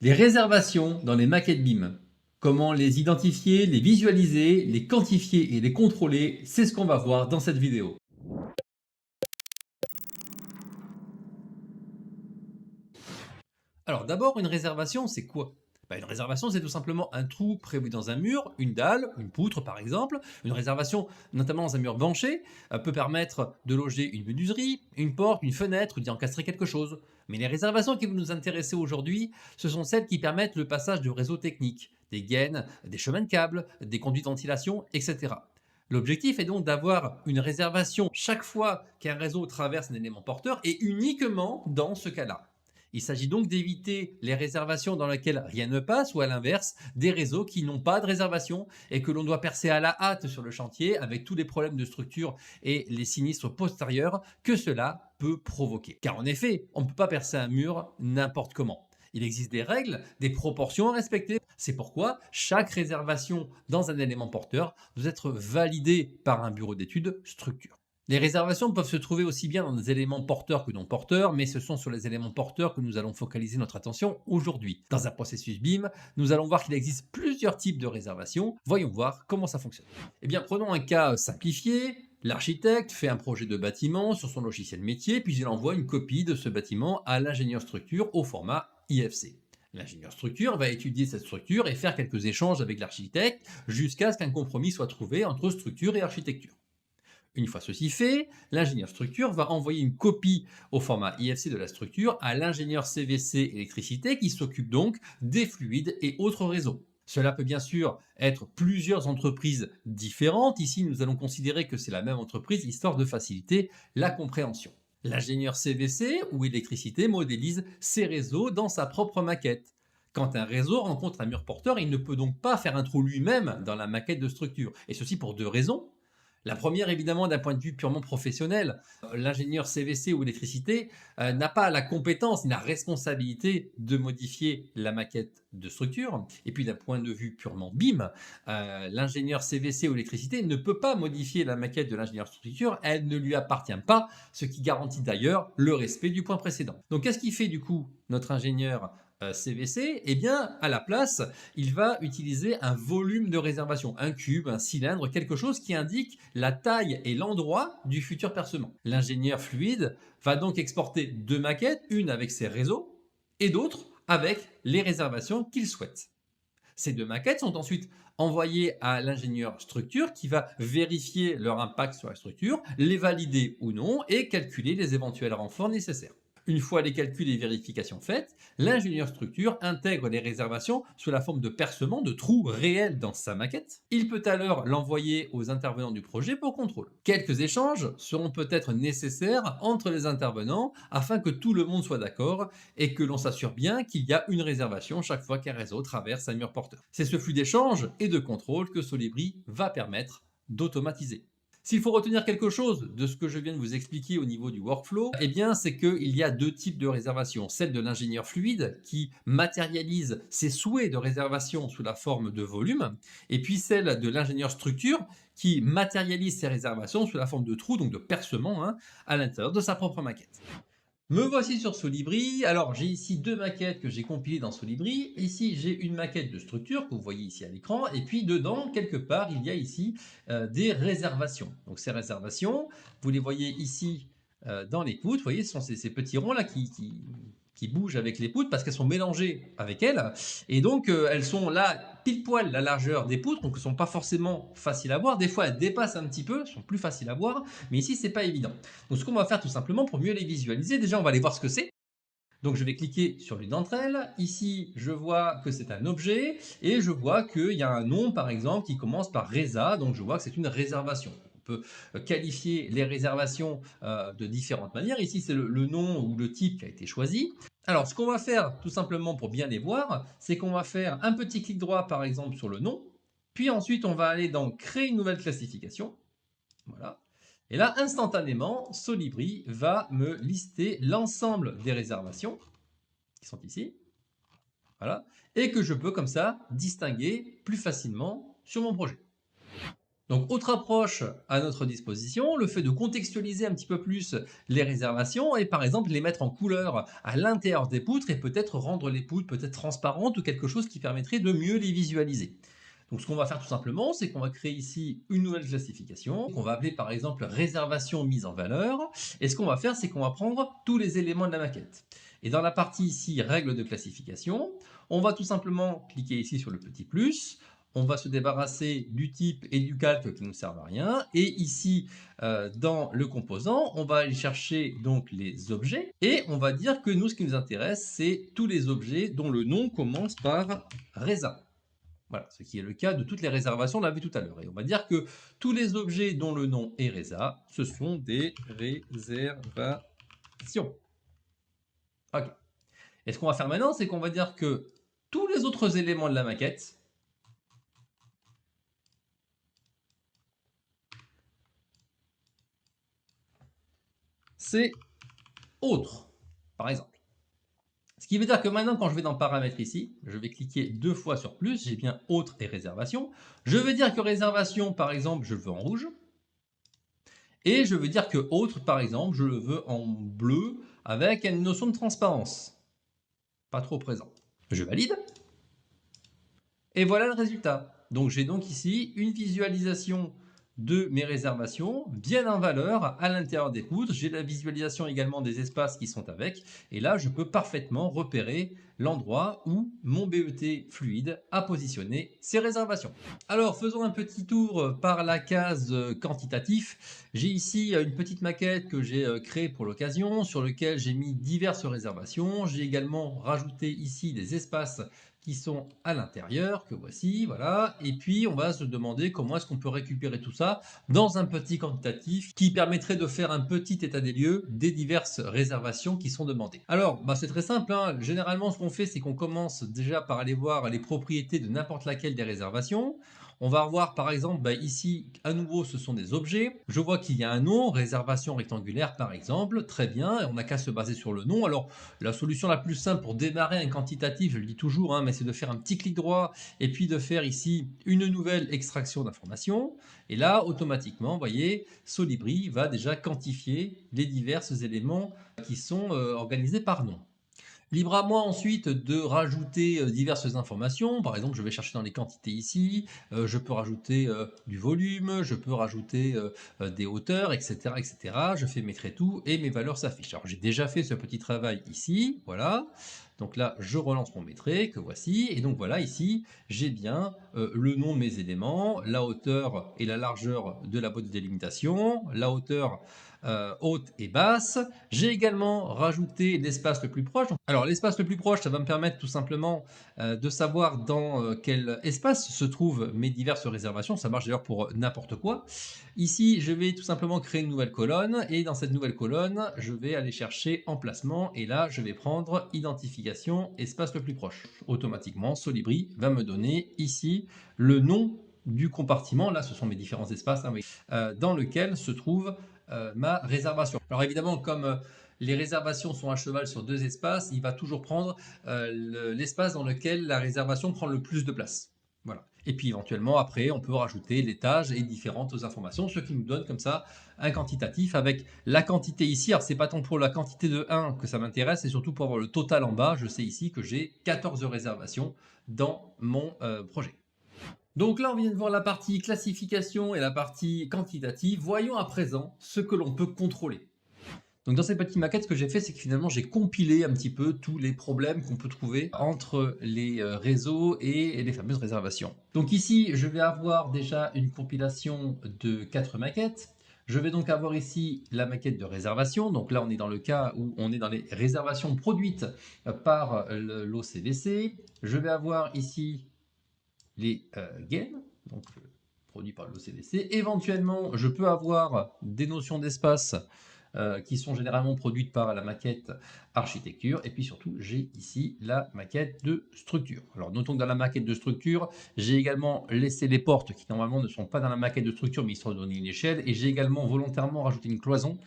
Les réservations dans les maquettes BIM. Comment les identifier, les visualiser, les quantifier et les contrôler, c'est ce qu'on va voir dans cette vidéo. Alors d'abord, une réservation, c'est quoi? Une réservation, c'est tout simplement un trou prévu dans un mur, une dalle, une poutre par exemple. Une réservation, notamment dans un mur banché, peut permettre de loger une menuiserie, une porte, une fenêtre ou d'y encastrer quelque chose. Mais les réservations qui vont nous intéresser aujourd'hui, ce sont celles qui permettent le passage de réseaux techniques, des gaines, des chemins de câbles, des conduits de ventilation, etc. L'objectif est donc d'avoir une réservation chaque fois qu'un réseau traverse un élément porteur et uniquement dans ce cas-là. Il s'agit donc d'éviter les réservations dans lesquelles rien ne passe ou à l'inverse, des réseaux qui n'ont pas de réservation et que l'on doit percer à la hâte sur le chantier avec tous les problèmes de structure et les sinistres postérieurs que cela peut provoquer. Car en effet, on ne peut pas percer un mur n'importe comment. Il existe des règles, des proportions à respecter. C'est pourquoi chaque réservation dans un élément porteur doit être validée par un bureau d'études structure. Les réservations peuvent se trouver aussi bien dans des éléments porteurs que non porteurs, mais ce sont sur les éléments porteurs que nous allons focaliser notre attention aujourd'hui. Dans un processus BIM, nous allons voir qu'il existe plusieurs types de réservations. Voyons voir comment ça fonctionne. Eh bien, prenons un cas simplifié. L'architecte fait un projet de bâtiment sur son logiciel métier, puis il envoie une copie de ce bâtiment à l'ingénieur structure au format IFC. L'ingénieur structure va étudier cette structure et faire quelques échanges avec l'architecte jusqu'à ce qu'un compromis soit trouvé entre structure et architecture. Une fois ceci fait, l'ingénieur structure va envoyer une copie au format IFC de la structure à l'ingénieur CVC électricité qui s'occupe donc des fluides et autres réseaux. Cela peut bien sûr être plusieurs entreprises différentes. Ici, nous allons considérer que c'est la même entreprise, histoire de faciliter la compréhension. L'ingénieur CVC ou électricité modélise ses réseaux dans sa propre maquette. Quand un réseau rencontre un mur porteur, il ne peut donc pas faire un trou lui-même dans la maquette de structure. Et ceci pour deux raisons. La première, évidemment, d'un point de vue purement professionnel, l'ingénieur CVC ou électricité n'a pas la compétence ni la responsabilité de modifier la maquette de structure. Et puis d'un point de vue purement BIM, l'ingénieur CVC ou électricité ne peut pas modifier la maquette de l'ingénieur structure, elle ne lui appartient pas, ce qui garantit d'ailleurs le respect du point précédent. Donc qu'est-ce qui fait du coup notre ingénieur CVC? Eh bien, à la place, il va utiliser un volume de réservation, un cube, un cylindre, quelque chose qui indique la taille et l'endroit du futur percement. L'ingénieur fluide va donc exporter deux maquettes, une avec ses réseaux et d'autres avec les réservations qu'il souhaite. Ces deux maquettes sont ensuite envoyées à l'ingénieur structure qui va vérifier leur impact sur la structure, les valider ou non et calculer les éventuels renforts nécessaires. Une fois les calculs et vérifications faites, l'ingénieur structure intègre les réservations sous la forme de percements, de trous réels dans sa maquette. Il peut alors l'envoyer aux intervenants du projet pour contrôle. Quelques échanges seront peut-être nécessaires entre les intervenants afin que tout le monde soit d'accord et que l'on s'assure bien qu'il y a une réservation chaque fois qu'un réseau traverse un mur porteur. C'est ce flux d'échange et de contrôle que Solibri va permettre d'automatiser. S'il faut retenir quelque chose de ce que je viens de vous expliquer au niveau du workflow, eh bien c'est qu'il y a deux types de réservation. Celle de l'ingénieur fluide qui matérialise ses souhaits de réservation sous la forme de volume, et puis celle de l'ingénieur structure qui matérialise ses réservations sous la forme de trous, donc de percements, à l'intérieur de sa propre maquette. Me voici sur Solibri. Alors, j'ai ici deux maquettes que j'ai compilées dans Solibri. Ici, j'ai une maquette de structure que vous voyez ici à l'écran. Et puis, dedans, quelque part, il y a ici des réservations. Donc, ces réservations, vous les voyez ici dans les poutres. Vous voyez, ce sont ces petits ronds là qui bougent avec les poutres parce qu'elles sont mélangées avec elles. Et donc, elles sont là, pile poil la largeur des poutres, donc elles ne sont pas forcément faciles à voir. Des fois, elles dépassent un petit peu, elles sont plus faciles à voir. Mais ici, c'est pas évident. Donc ce qu'on va faire tout simplement pour mieux les visualiser, déjà on va aller voir ce que c'est. Donc je vais cliquer sur l'une d'entre elles. Ici, je vois que c'est un objet et je vois qu'il y a un nom par exemple qui commence par Reza, donc je vois que c'est une réservation. On peut qualifier les réservations de différentes manières. Ici, c'est le nom ou le type qui a été choisi. Alors, ce qu'on va faire tout simplement pour bien les voir, c'est qu'on va faire un petit clic droit par exemple sur le nom, puis ensuite on va aller dans Créer une nouvelle classification. Voilà. Et là, instantanément, Solibri va me lister l'ensemble des réservations qui sont ici. Voilà. Et que je peux comme ça distinguer plus facilement sur mon projet. Donc, autre approche à notre disposition, le fait de contextualiser un petit peu plus les réservations et par exemple les mettre en couleur à l'intérieur des poutres et peut-être rendre les poutres peut-être transparentes ou quelque chose qui permettrait de mieux les visualiser. Donc ce qu'on va faire tout simplement, c'est qu'on va créer ici une nouvelle classification qu'on va appeler par exemple réservation mise en valeur. Et ce qu'on va faire, c'est qu'on va prendre tous les éléments de la maquette. Et dans la partie ici règles de classification, on va tout simplement cliquer ici sur le petit plus. On va se débarrasser du type et du calque qui ne nous servent à rien. Et ici, dans le composant, on va aller chercher donc les objets. Et on va dire que nous, ce qui nous intéresse, c'est tous les objets dont le nom commence par Reza. Voilà, ce qui est le cas de toutes les réservations, on l'a vu tout à l'heure. Et on va dire que tous les objets dont le nom est Reza, ce sont des réservations. Ok. Et ce qu'on va faire maintenant, c'est qu'on va dire que tous les autres éléments de la maquette, c'est autre, par exemple. Ce qui veut dire que maintenant, quand je vais dans paramètres ici, je vais cliquer 2 fois sur plus, j'ai bien autre et réservation. Je vais dire que réservation, par exemple, je le veux en rouge. Et je veux dire que autre, par exemple, je le veux en bleu avec une notion de transparence. Pas trop présent. Je valide. Et voilà le résultat. Donc j'ai donc ici une visualisation de mes réservations bien en valeur à l'intérieur des poutres. J'ai la visualisation également des espaces qui sont avec. Et là, je peux parfaitement repérer l'endroit où mon BET fluide a positionné ses réservations. Alors, faisons un petit tour par la case quantitatif. J'ai ici une petite maquette que j'ai créée pour l'occasion, sur laquelle j'ai mis diverses réservations. J'ai également rajouté ici des espaces qui sont à l'intérieur, que voici, voilà. Et puis, on va se demander comment est-ce qu'on peut récupérer tout ça dans un petit quantitatif qui permettrait de faire un petit état des lieux des diverses réservations qui sont demandées. Alors, c'est très simple, hein. Généralement, ce qu'on fait, c'est qu'on commence déjà par aller voir les propriétés de n'importe laquelle des réservations. On va revoir par exemple, ici, à nouveau, ce sont des objets. Je vois qu'il y a un nom, réservation rectangulaire par exemple. Très bien, et on n'a qu'à se baser sur le nom. Alors, la solution la plus simple pour démarrer un quantitatif, je le dis toujours, hein, mais c'est de faire un petit clic droit et puis de faire ici une nouvelle extraction d'informations. Et là, automatiquement, vous voyez, Solibri va déjà quantifier les divers éléments qui sont organisés par nom. Libre à moi ensuite de rajouter diverses informations. Par exemple, je vais chercher dans les quantités ici. Je peux rajouter du volume, je peux rajouter des hauteurs, etc., etc. Je fais mes traits tout et mes valeurs s'affichent. Alors j'ai déjà fait ce petit travail ici, voilà. Donc là, je relance mon métrait, que voici. Et donc voilà, ici, j'ai bien le nom de mes éléments, la hauteur et la largeur de la boîte de délimitation, la hauteur haute et basse. J'ai également rajouté l'espace le plus proche. Alors l'espace le plus proche, ça va me permettre tout simplement de savoir dans quel espace se trouvent mes diverses réservations. Ça marche d'ailleurs pour n'importe quoi. Ici, je vais tout simplement créer une nouvelle colonne et dans cette nouvelle colonne, je vais aller chercher emplacement et là, je vais prendre identification, espace le plus proche. Automatiquement, Solibri va me donner ici le nom du compartiment, là ce sont mes différents espaces, hein, dans lequel se trouve ma réservation. Alors évidemment, comme les réservations sont à cheval sur 2 espaces, il va toujours prendre l'espace dans lequel la réservation prend le plus de place. Voilà. Et puis éventuellement, après, on peut rajouter l'étage et différentes informations, ce qui nous donne comme ça un quantitatif avec la quantité ici. Alors, c'est pas tant pour la quantité de 1 que ça m'intéresse, c'est surtout pour avoir le total en bas. Je sais ici que j'ai 14 réservations dans mon projet. Donc là, on vient de voir la partie classification et la partie quantitative. Voyons à présent ce que l'on peut contrôler. Donc dans cette petite maquette, ce que j'ai fait, c'est que finalement, j'ai compilé un petit peu tous les problèmes qu'on peut trouver entre les réseaux et les fameuses réservations. Donc ici, je vais avoir déjà une compilation de 4 maquettes. Je vais donc avoir ici la maquette de réservation. Donc là, on est dans le cas où on est dans les réservations produites par l'OCVC. Je vais avoir ici les gains, donc produits par l'OCDC. Éventuellement, je peux avoir des notions d'espace qui sont généralement produites par la maquette architecture. Et puis surtout, j'ai ici la maquette de structure. Alors notons que dans la maquette de structure, j'ai également laissé les portes qui normalement ne sont pas dans la maquette de structure, mais ils sont donné une échelle. Et j'ai également volontairement rajouté une cloison.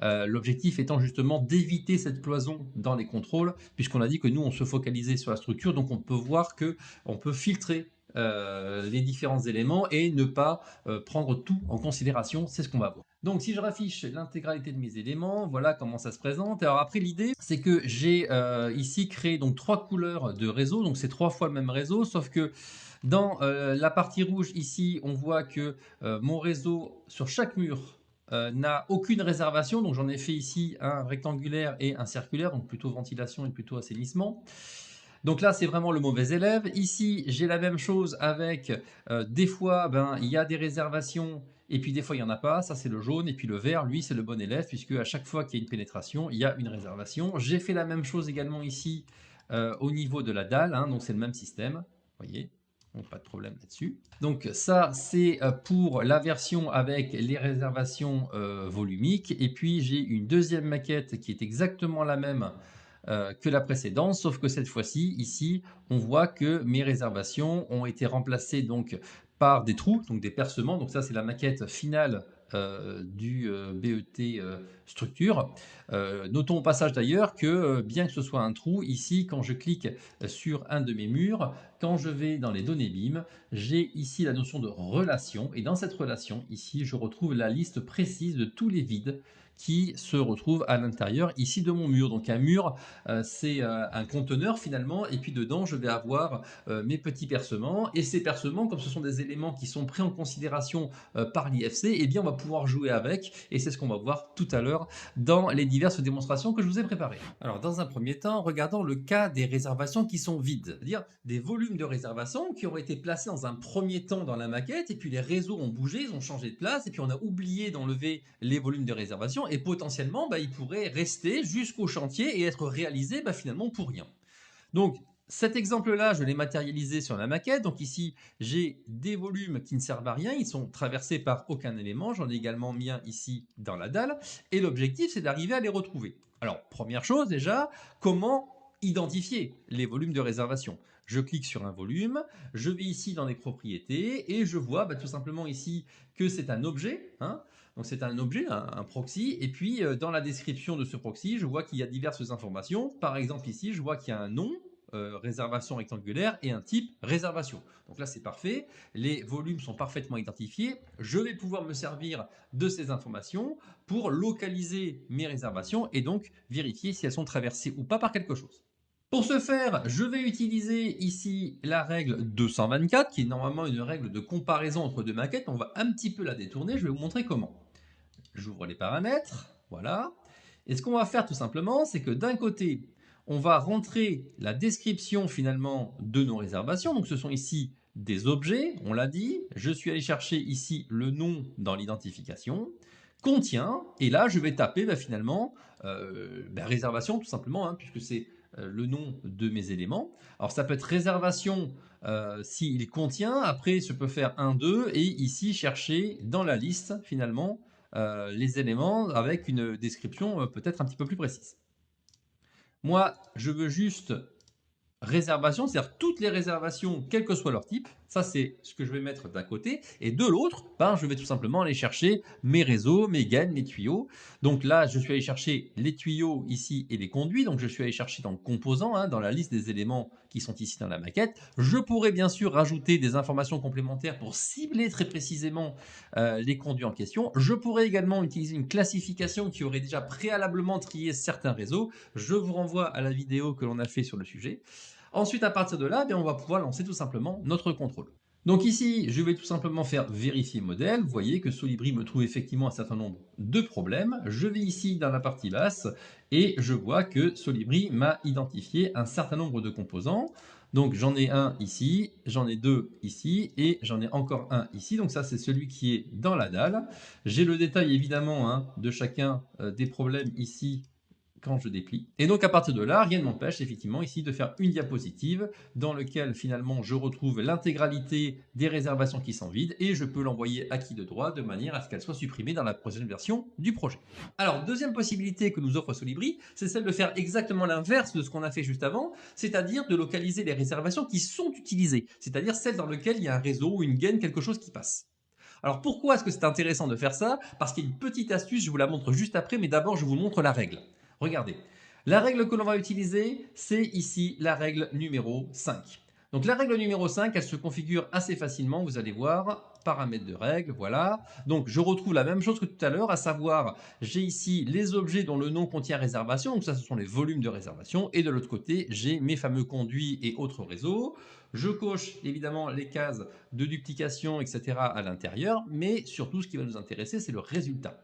L'objectif étant justement d'éviter cette cloison dans les contrôles, puisqu'on a dit que nous, on se focalisait sur la structure, donc on peut voir que on peut filtrer les différents éléments et ne pas prendre tout en considération, c'est ce qu'on va voir. Donc si je raffiche l'intégralité de mes éléments, voilà comment ça se présente. Alors après l'idée c'est que j'ai ici créé donc 3 couleurs de réseau, donc c'est 3 fois le même réseau, sauf que dans la partie rouge ici on voit que mon réseau sur chaque mur n'a aucune réservation, donc j'en ai fait ici un rectangulaire et un circulaire, donc plutôt ventilation et plutôt assainissement. Donc là, c'est vraiment le mauvais élève. Ici, j'ai la même chose avec des fois, il y a des réservations et puis des fois, il n'y en a pas. Ça, c'est le jaune. Et puis le vert, lui, c'est le bon élève puisque à chaque fois qu'il y a une pénétration, il y a une réservation. J'ai fait la même chose également ici au niveau de la dalle. Hein, donc c'est le même système. Vous voyez, donc pas de problème là-dessus. Donc ça, c'est pour la version avec les réservations volumiques. Et puis, j'ai une deuxième maquette qui est exactement la même que la précédente, sauf que cette fois-ci, ici, on voit que mes réservations ont été remplacées donc par des trous, donc des percements. Donc ça, c'est la maquette finale du BET structure. Notons au passage d'ailleurs que bien que ce soit un trou, ici, quand je clique sur un de mes murs, quand je vais dans les données BIM, j'ai ici la notion de relation. Et dans cette relation, ici, je retrouve la liste précise de tous les vides qui se retrouvent à l'intérieur ici de mon mur. Donc un mur, c'est un conteneur finalement, et puis dedans je vais avoir mes petits percements, et ces percements, comme ce sont des éléments qui sont pris en considération par l'IFC, et bien on va pouvoir jouer avec, et c'est ce qu'on va voir tout à l'heure dans les diverses démonstrations que je vous ai préparées. Alors dans un premier temps, regardons le cas des réservations qui sont vides, c'est-à-dire des volumes de réservation qui auraient été placés dans un premier temps dans la maquette, et puis les réseaux ont bougé, ils ont changé de place, et puis on a oublié d'enlever les volumes de réservation, et potentiellement ils pourraient rester jusqu'au chantier et être réalisés finalement pour rien. Donc cet exemple-là, je l'ai matérialisé sur la maquette. Donc ici, j'ai des volumes qui ne servent à rien. Ils sont traversés par aucun élément. J'en ai également mis un ici dans la dalle. Et l'objectif, c'est d'arriver à les retrouver. Alors, première chose déjà, comment identifier les volumes de réservation? Je clique sur un volume, je vais ici dans les propriétés et je vois tout simplement ici que c'est un objet. Hein. Donc c'est un objet, un proxy, et puis dans la description de ce proxy, je vois qu'il y a diverses informations. Par exemple ici, je vois qu'il y a un nom, réservation rectangulaire, et un type réservation. Donc là c'est parfait, les volumes sont parfaitement identifiés. Je vais pouvoir me servir de ces informations pour localiser mes réservations et donc vérifier si elles sont traversées ou pas par quelque chose. Pour ce faire, je vais utiliser ici la règle 224, qui est normalement une règle de comparaison entre deux maquettes. On va un petit peu la détourner, je vais vous montrer comment. J'ouvre les paramètres, voilà. Et ce qu'on va faire tout simplement, c'est que d'un côté, on va rentrer la description finalement de nos réservations. Donc ce sont ici des objets, on l'a dit. Je suis allé chercher ici le nom dans l'identification, contient, et là je vais taper finalement réservation tout simplement, hein, puisque c'est le nom de mes éléments. Alors ça peut être réservation s'il contient, après je peux faire 1, 2, et ici chercher dans la liste finalement les éléments avec une description peut-être un petit peu plus précise. Moi, je veux juste réservation, c'est-à-dire toutes les réservations, quel que soit leur type. Ça, c'est ce que je vais mettre d'un côté. Et de l'autre, je vais tout simplement aller chercher mes réseaux, mes gaines, mes tuyaux. Donc là, je suis allé chercher les tuyaux ici et les conduits. Donc je suis allé chercher dans le composant, hein, dans la liste des éléments qui sont ici dans la maquette. Je pourrais bien sûr rajouter des informations complémentaires pour cibler très précisément les conduits en question. Je pourrais également utiliser une classification qui aurait déjà préalablement trié certains réseaux. Je vous renvoie à la vidéo que l'on a fait sur le sujet. Ensuite, à partir de là, on va pouvoir lancer tout simplement notre contrôle. Donc ici, je vais tout simplement faire vérifier modèle. Vous voyez que Solibri me trouve effectivement un certain nombre de problèmes. Je vais ici dans la partie basse et je vois que Solibri m'a identifié un certain nombre de composants. Donc j'en ai un ici, j'en ai deux ici et j'en ai encore un ici. Donc ça, c'est celui qui est dans la dalle. J'ai le détail évidemment de chacun des problèmes ici quand je déplie. Et donc à partir de là, rien ne m'empêche effectivement ici de faire une diapositive dans laquelle finalement je retrouve l'intégralité des réservations qui sont vides et je peux l'envoyer à qui de droit de manière à ce qu'elle soit supprimée dans la prochaine version du projet. Alors deuxième possibilité que nous offre Solibri, c'est celle de faire exactement l'inverse de ce qu'on a fait juste avant, c'est-à-dire de localiser les réservations qui sont utilisées, c'est-à-dire celles dans lesquelles il y a un réseau ou une gaine, quelque chose qui passe. Alors pourquoi est-ce que c'est intéressant de faire ça? Parce qu'il y a une petite astuce, je vous la montre juste après, mais d'abord je vous montre la règle. Regardez, la règle que l'on va utiliser, c'est ici la règle numéro 5. Donc la règle numéro 5, elle se configure assez facilement, vous allez voir, paramètres de règle, voilà. Donc je retrouve la même chose que tout à l'heure, à savoir, j'ai ici les objets dont le nom contient réservation, donc ça ce sont les volumes de réservation, et de l'autre côté, j'ai mes fameux conduits et autres réseaux. Je coche évidemment les cases de duplication, etc. à l'intérieur, mais surtout ce qui va nous intéresser, c'est le résultat.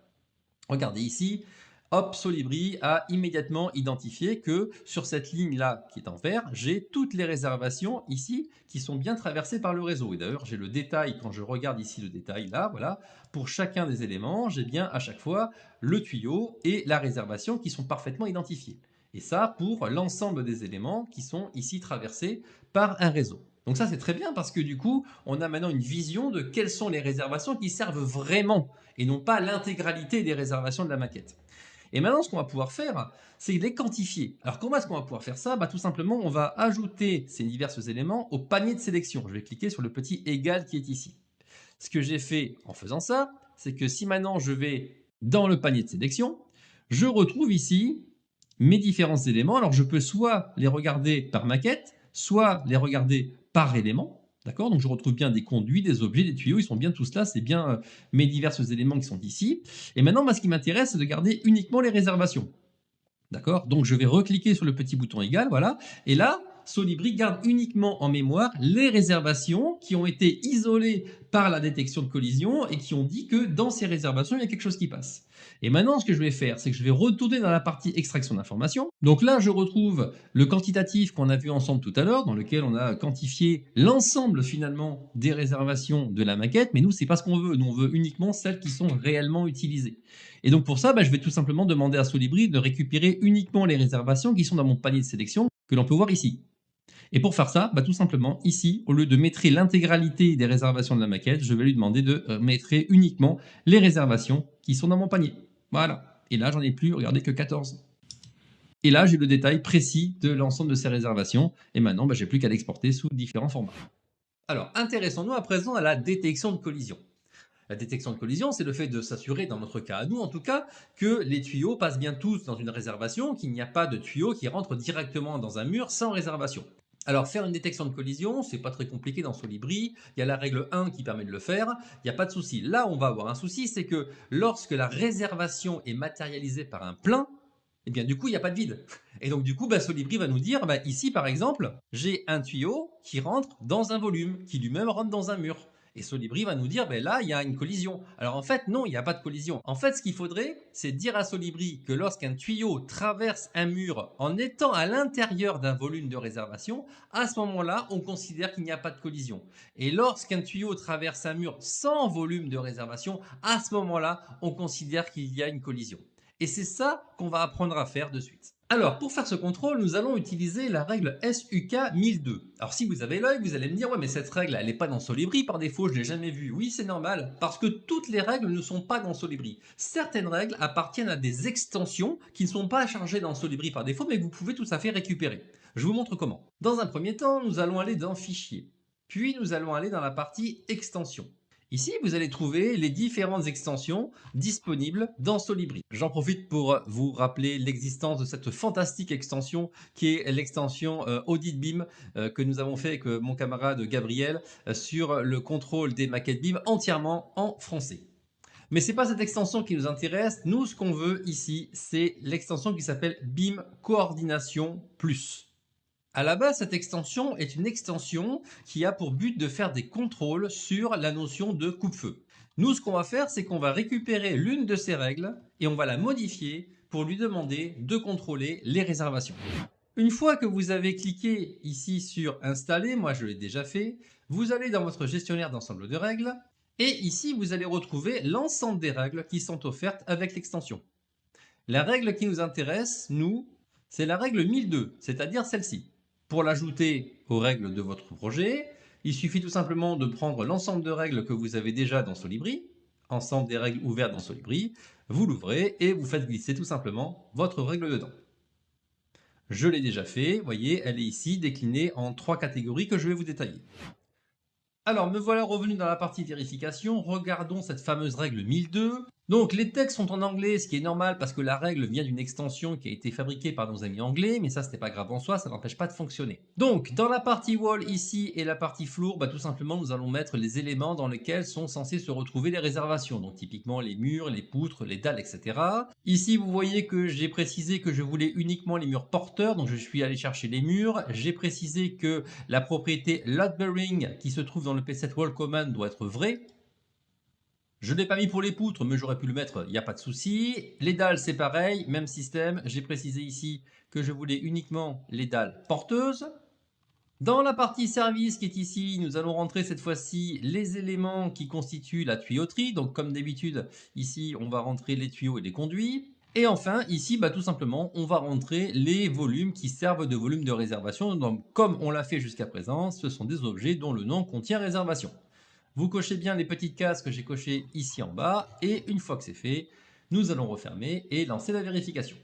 Regardez ici, hop, Solibri a immédiatement identifié que sur cette ligne-là qui est en vert, j'ai toutes les réservations ici qui sont bien traversées par le réseau. Et d'ailleurs, j'ai le détail, quand je regarde ici le détail là, voilà, pour chacun des éléments, j'ai bien à chaque fois le tuyau et la réservation qui sont parfaitement identifiés. Et ça pour l'ensemble des éléments qui sont ici traversés par un réseau. Donc ça c'est très bien parce que du coup, on a maintenant une vision de quelles sont les réservations qui servent vraiment et non pas l'intégralité des réservations de la maquette. Et maintenant, ce qu'on va pouvoir faire, c'est les quantifier. Alors, comment est-ce qu'on va pouvoir faire ça? Tout simplement, on va ajouter ces divers éléments au panier de sélection. Je vais cliquer sur le petit égal qui est ici. Ce que j'ai fait en faisant ça, c'est que si maintenant je vais dans le panier de sélection, je retrouve ici mes différents éléments. Alors, je peux soit les regarder par maquette, soit les regarder par élément. D'accord? Donc je retrouve bien des conduits, des objets, des tuyaux, ils sont bien tous là, c'est bien mes divers éléments qui sont ici. Et maintenant, moi, ce qui m'intéresse, c'est de garder uniquement les réservations. D'accord? Donc je vais recliquer sur le petit bouton égal, voilà. Et là, Solibri garde uniquement en mémoire les réservations qui ont été isolées par la détection de collision et qui ont dit que dans ces réservations, il y a quelque chose qui passe. Et maintenant, ce que je vais faire, c'est que je vais retourner dans la partie extraction d'informations. Donc là, je retrouve le quantitatif qu'on a vu ensemble tout à l'heure, dans lequel on a quantifié l'ensemble finalement des réservations de la maquette. Mais nous, c'est pas ce qu'on veut. Nous, on veut uniquement celles qui sont réellement utilisées. Et donc pour ça, je vais tout simplement demander à Solibri de récupérer uniquement les réservations qui sont dans mon panier de sélection que l'on peut voir ici. Et pour faire ça, tout simplement, ici, au lieu de mettre l'intégralité des réservations de la maquette, je vais lui demander de mettre uniquement les réservations qui sont dans mon panier. Voilà. Et là, j'en ai plus, regardez, que 14. Et là, j'ai le détail précis de l'ensemble de ces réservations. Et maintenant, j'ai plus qu'à l'exporter sous différents formats. Alors, intéressons-nous à présent à la détection de collision. La détection de collision, c'est le fait de s'assurer, dans notre cas à nous en tout cas, que les tuyaux passent bien tous dans une réservation, qu'il n'y a pas de tuyau qui rentre directement dans un mur sans réservation. Alors faire une détection de collision, c'est pas très compliqué dans Solibri, il y a la règle 1 qui permet de le faire, il n'y a pas de souci. Là, on va avoir un souci, c'est que lorsque la réservation est matérialisée par un plein, et bien du coup, il n'y a pas de vide. Et donc du coup, Solibri va nous dire, ici par exemple, j'ai un tuyau qui rentre dans un volume, qui lui-même rentre dans un mur. Et Solibri va nous dire, là, il y a une collision. Alors en fait, non, il n'y a pas de collision. En fait, ce qu'il faudrait, c'est dire à Solibri que lorsqu'un tuyau traverse un mur en étant à l'intérieur d'un volume de réservation, à ce moment-là, on considère qu'il n'y a pas de collision. Et lorsqu'un tuyau traverse un mur sans volume de réservation, à ce moment-là, on considère qu'il y a une collision. Et c'est ça qu'on va apprendre à faire de suite. Alors, pour faire ce contrôle, nous allons utiliser la règle SUK 1002. Alors, si vous avez l'œil, vous allez me dire, ouais, mais cette règle, elle n'est pas dans Solibri par défaut, je ne l'ai jamais vue. Oui, c'est normal, parce que toutes les règles ne sont pas dans Solibri. Certaines règles appartiennent à des extensions qui ne sont pas chargées dans Solibri par défaut, mais que vous pouvez tout à fait récupérer. Je vous montre comment. Dans un premier temps, nous allons aller dans Fichier. Puis, nous allons aller dans la partie Extensions. Ici, vous allez trouver les différentes extensions disponibles dans Solibri. J'en profite pour vous rappeler l'existence de cette fantastique extension qui est l'extension Audit BIM que nous avons fait avec mon camarade Gabriel sur le contrôle des maquettes BIM entièrement en français. Mais ce n'est pas cette extension qui nous intéresse. Nous, ce qu'on veut ici, c'est l'extension qui s'appelle BIM Coordination Plus. À la base, cette extension est une extension qui a pour but de faire des contrôles sur la notion de coupe-feu. Nous, ce qu'on va faire, c'est qu'on va récupérer l'une de ces règles et on va la modifier pour lui demander de contrôler les réservations. Une fois que vous avez cliqué ici sur Installer, moi je l'ai déjà fait, vous allez dans votre gestionnaire d'ensemble de règles et ici vous allez retrouver l'ensemble des règles qui sont offertes avec l'extension. La règle qui nous intéresse, nous, c'est la règle 1002, c'est-à-dire celle-ci. Pour l'ajouter aux règles de votre projet, il suffit tout simplement de prendre l'ensemble de règles que vous avez déjà dans Solibri, ensemble des règles ouvertes dans Solibri, vous l'ouvrez et vous faites glisser tout simplement votre règle dedans. Je l'ai déjà fait, vous voyez, elle est ici déclinée en 3 catégories que je vais vous détailler. Alors, me voilà revenu dans la partie vérification, regardons cette fameuse règle 1002. Donc les textes sont en anglais, ce qui est normal parce que la règle vient d'une extension qui a été fabriquée par nos amis anglais, mais ça c'était pas grave en soi, ça n'empêche pas de fonctionner. Donc dans la partie wall ici et la partie floor, tout simplement nous allons mettre les éléments dans lesquels sont censés se retrouver les réservations, donc typiquement les murs, les poutres, les dalles, etc. Ici vous voyez que j'ai précisé que je voulais uniquement les murs porteurs, donc je suis allé chercher les murs. J'ai précisé que la propriété load bearing qui se trouve dans le P7 wall command doit être vraie. Je ne l'ai pas mis pour les poutres, mais j'aurais pu le mettre, il n'y a pas de souci. Les dalles, c'est pareil, même système. J'ai précisé ici que je voulais uniquement les dalles porteuses. Dans la partie service qui est ici, nous allons rentrer cette fois-ci les éléments qui constituent la tuyauterie. Donc comme d'habitude, ici, on va rentrer les tuyaux et les conduits. Et enfin, ici, tout simplement, on va rentrer les volumes qui servent de volume de réservation. Donc comme on l'a fait jusqu'à présent, ce sont des objets dont le nom contient réservation. Vous cochez bien les petites cases que j'ai cochées ici en bas, et une fois que c'est fait, nous allons refermer et lancer la vérification.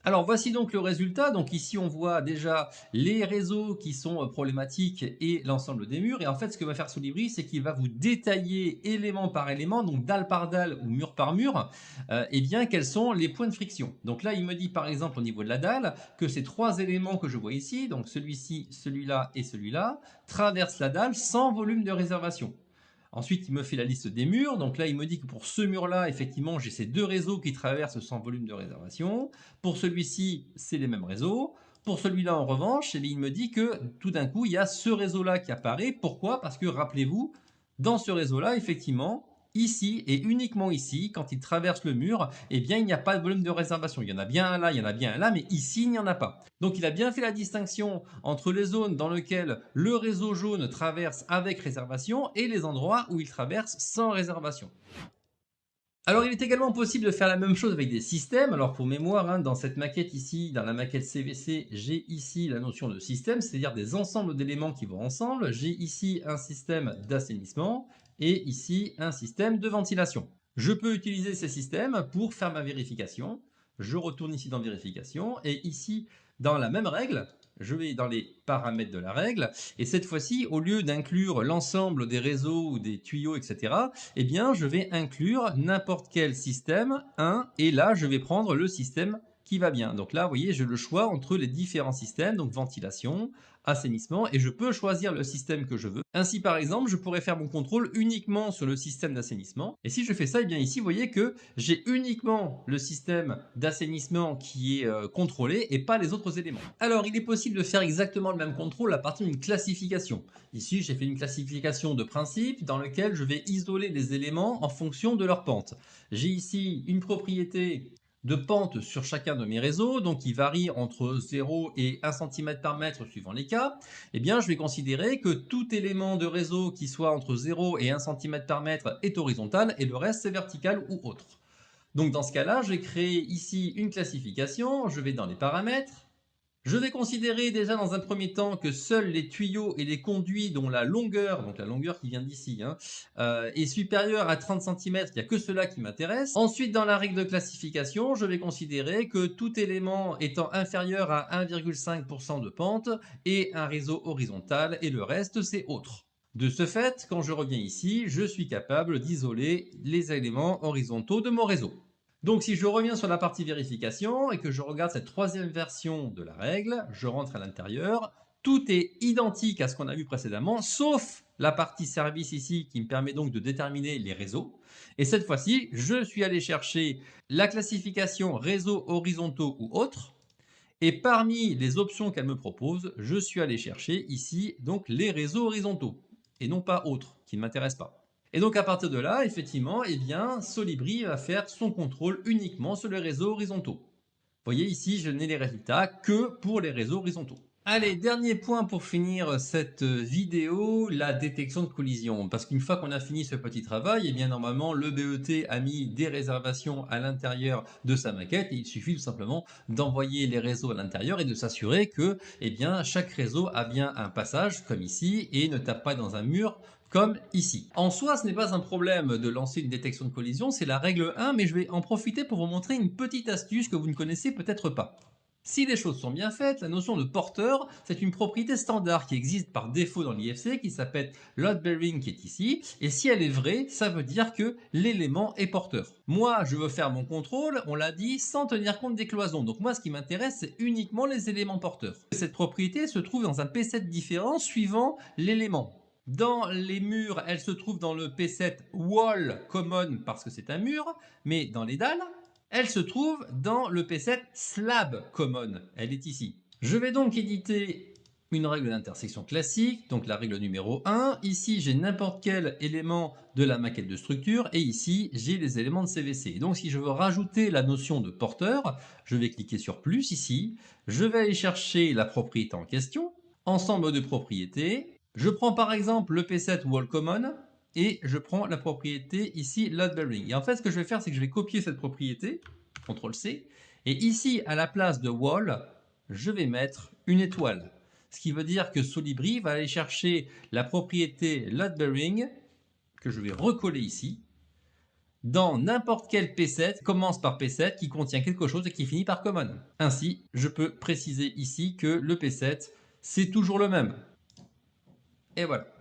Alors voici donc le résultat. Donc ici on voit déjà les réseaux qui sont problématiques et l'ensemble des murs. Et en fait ce que va faire Solibri, c'est qu'il va vous détailler élément par élément, donc dalle par dalle ou mur par mur, et bien quels sont les points de friction. Donc là il me dit par exemple au niveau de la dalle que ces trois éléments que je vois ici, donc celui-ci, celui-là et celui-là, traversent la dalle sans volume de réservation. Ensuite, il me fait la liste des murs. Donc là, il me dit que pour ce mur-là, effectivement, j'ai ces deux réseaux qui traversent sans volume de réservation. Pour celui-ci, c'est les mêmes réseaux. Pour celui-là, en revanche, il me dit que tout d'un coup, il y a ce réseau-là qui apparaît. Pourquoi? Parce que, rappelez-vous, dans ce réseau-là, effectivement, ici et uniquement ici, quand il traverse le mur, eh bien, il n'y a pas de volume de réservation. Il y en a bien un là, il y en a bien un là, mais ici, il n'y en a pas. Donc, il a bien fait la distinction entre les zones dans lesquelles le réseau jaune traverse avec réservation et les endroits où il traverse sans réservation. Alors il est également possible de faire la même chose avec des systèmes. Alors pour mémoire, dans cette maquette ici, dans la maquette CVC, j'ai ici la notion de système, c'est-à-dire des ensembles d'éléments qui vont ensemble. J'ai ici un système d'assainissement et ici un système de ventilation. Je peux utiliser ces systèmes pour faire ma vérification. Je retourne ici dans vérification et ici dans la même règle, je vais dans les paramètres de la règle et cette fois-ci, au lieu d'inclure l'ensemble des réseaux ou des tuyaux, etc., eh bien, je vais inclure n'importe quel système, et là, je vais prendre le système qui va bien. Donc là, vous voyez, j'ai le choix entre les différents systèmes, donc ventilation, assainissement, et je peux choisir le système que je veux. Ainsi, par exemple, je pourrais faire mon contrôle uniquement sur le système d'assainissement. Et si je fais ça, eh bien ici, vous voyez que j'ai uniquement le système d'assainissement qui est contrôlé et pas les autres éléments. Alors, il est possible de faire exactement le même contrôle à partir d'une classification. Ici, j'ai fait une classification de principe dans laquelle je vais isoler les éléments en fonction de leur pente. J'ai ici une propriété de pente sur chacun de mes réseaux, donc qui varie entre 0 et 1 cm par mètre suivant les cas. Eh bien, je vais considérer que tout élément de réseau qui soit entre 0 et 1 cm par mètre est horizontal et le reste c'est vertical ou autre. Donc dans ce cas-là, je vais créer ici une classification, je vais dans les paramètres. Je vais considérer déjà dans un premier temps que seuls les tuyaux et les conduits dont la longueur, donc la longueur qui vient d'ici, est supérieure à 30 cm, il n'y a que cela qui m'intéresse. Ensuite, dans la règle de classification, je vais considérer que tout élément étant inférieur à 1,5% de pente est un réseau horizontal et le reste c'est autre. De ce fait, quand je reviens ici, je suis capable d'isoler les éléments horizontaux de mon réseau. Donc si je reviens sur la partie vérification et que je regarde cette troisième version de la règle, je rentre à l'intérieur, tout est identique à ce qu'on a vu précédemment, sauf la partie service ici qui me permet donc de déterminer les réseaux. Et cette fois-ci, je suis allé chercher la classification réseaux horizontaux ou autres. Et parmi les options qu'elle me propose, je suis allé chercher ici donc les réseaux horizontaux et non pas autres qui ne m'intéressent pas. Et donc à partir de là, effectivement, eh bien, Solibri va faire son contrôle uniquement sur les réseaux horizontaux. Vous voyez ici, je n'ai les résultats que pour les réseaux horizontaux. Allez, dernier point pour finir cette vidéo, la détection de collision. Parce qu'une fois qu'on a fini ce petit travail, eh bien normalement le BET a mis des réservations à l'intérieur de sa maquette et il suffit tout simplement d'envoyer les réseaux à l'intérieur et de s'assurer que eh bien, chaque réseau a bien un passage comme ici et ne tape pas dans un mur comme ici. En soi, ce n'est pas un problème de lancer une détection de collision, c'est la règle 1, mais je vais en profiter pour vous montrer une petite astuce que vous ne connaissez peut-être pas. Si les choses sont bien faites, la notion de porteur, c'est une propriété standard qui existe par défaut dans l'IFC, qui s'appelle load bearing, qui est ici, et si elle est vraie, ça veut dire que l'élément est porteur. Moi, je veux faire mon contrôle, on l'a dit, sans tenir compte des cloisons. Donc moi, ce qui m'intéresse, c'est uniquement les éléments porteurs. Cette propriété se trouve dans un P7 différent suivant l'élément. Dans les murs, elle se trouve dans le P7 wall common parce que c'est un mur, mais dans les dalles, elle se trouve dans le P7 slab common. Elle est ici. Je vais donc éditer une règle d'intersection classique, donc la règle numéro 1. Ici, j'ai n'importe quel élément de la maquette de structure et ici, j'ai les éléments de CVC. Donc, si je veux rajouter la notion de porteur, je vais cliquer sur plus ici. Je vais aller chercher la propriété en question, ensemble de propriétés. Je prends par exemple le P7 wall common et je prends la propriété ici load bearing. Et en fait, ce que je vais faire, c'est que je vais copier cette propriété, CTRL-C, et ici, à la place de wall, je vais mettre une étoile. Ce qui veut dire que Solibri va aller chercher la propriété load bearing, que je vais recoller ici, dans n'importe quel P7, commence par P7, qui contient quelque chose et qui finit par common. Ainsi, je peux préciser ici que le P7, c'est toujours le même. Et voilà.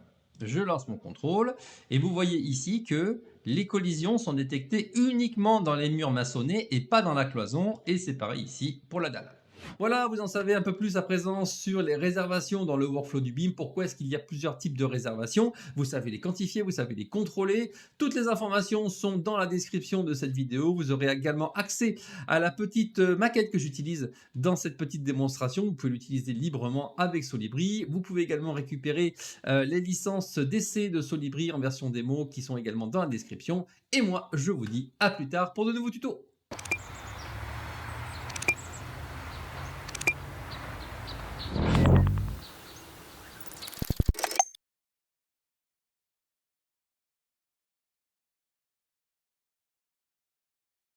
Je lance mon contrôle et vous voyez ici que les collisions sont détectées uniquement dans les murs maçonnés et pas dans la cloison, et c'est pareil ici pour la dalle. Voilà, vous en savez un peu plus à présent sur les réservations dans le workflow du BIM. Pourquoi est-ce qu'il y a plusieurs types de réservations? Vous savez les quantifier, vous savez les contrôler. Toutes les informations sont dans la description de cette vidéo. Vous aurez également accès à la petite maquette que j'utilise dans cette petite démonstration. Vous pouvez l'utiliser librement avec Solibri. Vous pouvez également récupérer les licences d'essai de Solibri en version démo qui sont également dans la description. Et moi, je vous dis à plus tard pour de nouveaux tutos.